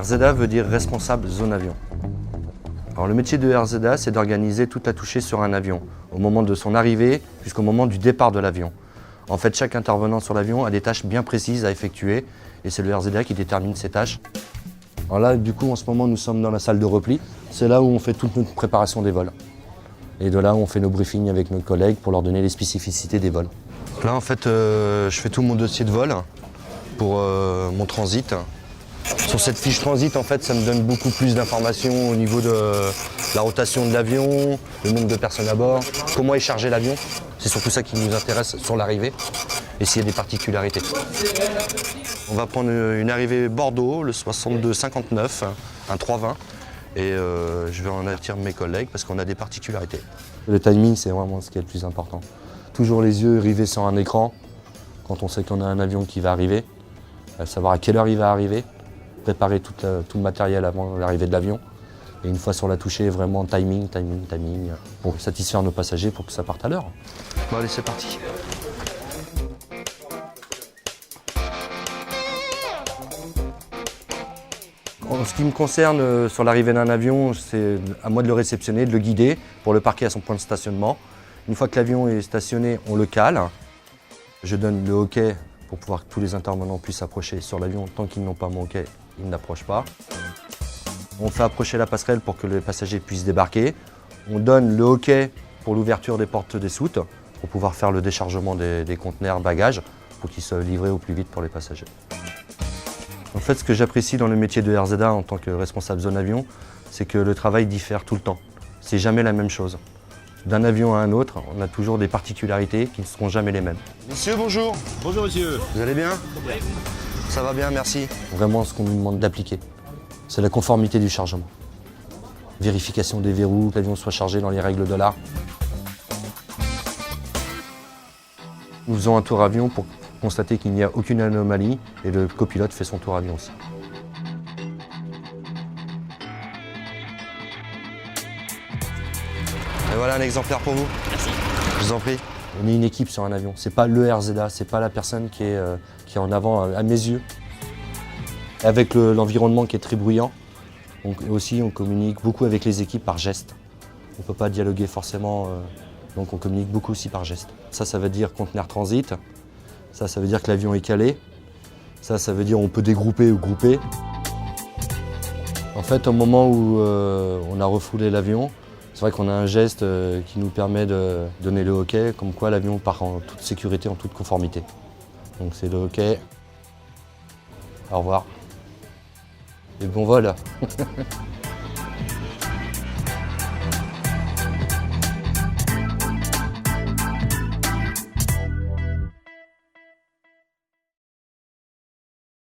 RZA veut dire responsable zone avion. Alors le métier de RZA, c'est d'organiser toute la touchée sur un avion, au moment de son arrivée jusqu'au moment du départ de l'avion. En fait, chaque intervenant sur l'avion a des tâches bien précises à effectuer et c'est le RZA qui détermine ces tâches. Alors là, du coup, en ce moment, nous sommes dans la salle de repli. C'est là où on fait toute notre préparation des vols. Et de là, on fait nos briefings avec nos collègues pour leur donner les spécificités des vols. Là, en fait, je fais tout mon dossier de vol pour mon transit. Sur cette fiche transit, en fait, ça me donne beaucoup plus d'informations au niveau de la rotation de l'avion, le nombre de personnes à bord, comment est chargé l'avion. C'est surtout ça qui nous intéresse sur l'arrivée et s'il y a des particularités. On va prendre une arrivée Bordeaux, le 62-59, un 320. Et je vais en avertir mes collègues parce qu'on a des particularités. Le timing, c'est vraiment ce qui est le plus important. Toujours les yeux rivés sur un écran quand on sait qu'on a un avion qui va arriver, savoir à quelle heure il va arriver, préparer tout le matériel avant l'arrivée de l'avion. Et une fois sur la touchée, vraiment timing, pour satisfaire nos passagers pour que ça parte à l'heure. Bon allez, c'est parti. En ce qui me concerne, sur l'arrivée d'un avion, c'est à moi de le réceptionner, de le guider pour le parquer à son point de stationnement. Une fois que l'avion est stationné, on le cale. Je donne le OK pour pouvoir que tous les intervenants puissent approcher sur l'avion. Tant qu'ils n'ont pas mon OK, ils n'approchent pas. On fait approcher la passerelle pour que les passagers puissent débarquer. On donne le OK pour l'ouverture des portes des soutes pour pouvoir faire le déchargement des conteneurs bagages pour qu'ils soient livrés au plus vite pour les passagers. En fait, ce que j'apprécie dans le métier de RZA en tant que responsable zone avion, c'est que le travail diffère tout le temps. C'est jamais la même chose. D'un avion à un autre, on a toujours des particularités qui ne seront jamais les mêmes. Monsieur, bonjour. Bonjour monsieur. Vous allez bien? Ça va bien, merci. Vraiment, ce qu'on nous demande d'appliquer, c'est la conformité du chargement. Vérification des verrous, que l'avion soit chargé dans les règles de l'art. Nous faisons un tour avion pour constater qu'il n'y a aucune anomalie et le copilote fait son tour avion aussi. Et voilà un exemplaire pour vous. Merci. Je vous en prie. On est une équipe sur un avion. C'est pas le RZA, c'est pas la personne qui est en avant à mes yeux. Avec l'environnement qui est très bruyant, on communique beaucoup avec les équipes par geste. On ne peut pas dialoguer forcément, donc on communique beaucoup aussi par geste. Ça veut dire conteneur transit. Ça veut dire que l'avion est calé. Ça veut dire qu'on peut dégrouper ou grouper. En fait, au moment où on a refoulé l'avion, c'est vrai qu'on a un geste qui nous permet de donner le OK, comme quoi l'avion part en toute sécurité, en toute conformité. Donc c'est le OK. Au revoir. Et bon vol.